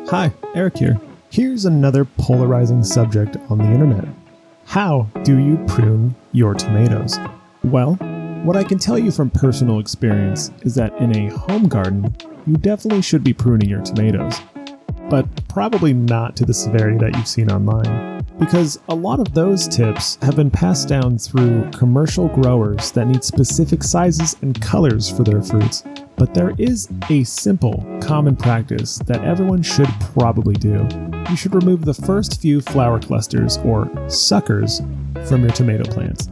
Hi, Eric here. Here's another polarizing subject on the internet. How do you prune your tomatoes? Well, what I can tell you from personal experience is that in a home garden, you definitely should be pruning your tomatoes. But probably not to the severity that you've seen online, because a lot of those tips have been passed down through commercial growers that need specific sizes and colors for their fruits. But there is a simple, common practice that everyone should probably do. You should remove the first few flower clusters, or suckers, from your tomato plants.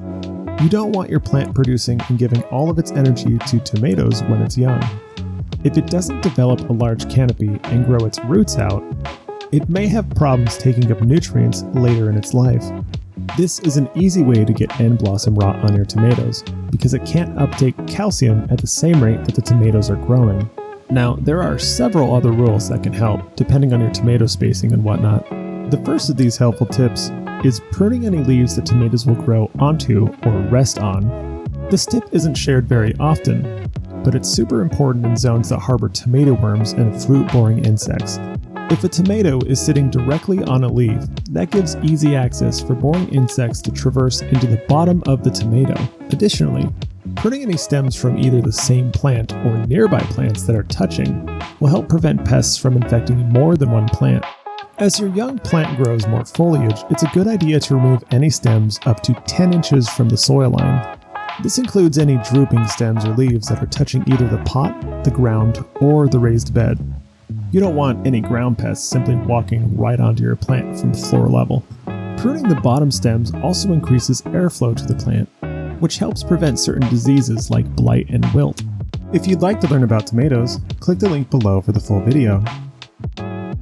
You don't want your plant producing and giving all of its energy to tomatoes when it's young. If it doesn't develop a large canopy and grow its roots out, it may have problems taking up nutrients later in its life. This is an easy way to get end blossom rot on your tomatoes, because it can't uptake calcium at the same rate that the tomatoes are growing. Now, there are several other rules that can help, depending on your tomato spacing and whatnot. The first of these helpful tips is pruning any leaves that tomatoes will grow onto or rest on. This tip isn't shared very often, but it's super important in zones that harbor tomato worms and fruit-boring insects. If a tomato is sitting directly on a leaf, that gives easy access for boring insects to traverse into the bottom of the tomato. Additionally, pruning any stems from either the same plant or nearby plants that are touching will help prevent pests from infecting more than one plant. As your young plant grows more foliage, it's a good idea to remove any stems up to 10 inches from the soil line. This includes any drooping stems or leaves that are touching either the pot, the ground, or the raised bed. You don't want any ground pests simply walking right onto your plant from floor level. Pruning the bottom stems also increases airflow to the plant, which helps prevent certain diseases like blight and wilt. If you'd like to learn about tomatoes, click the link below for the full video.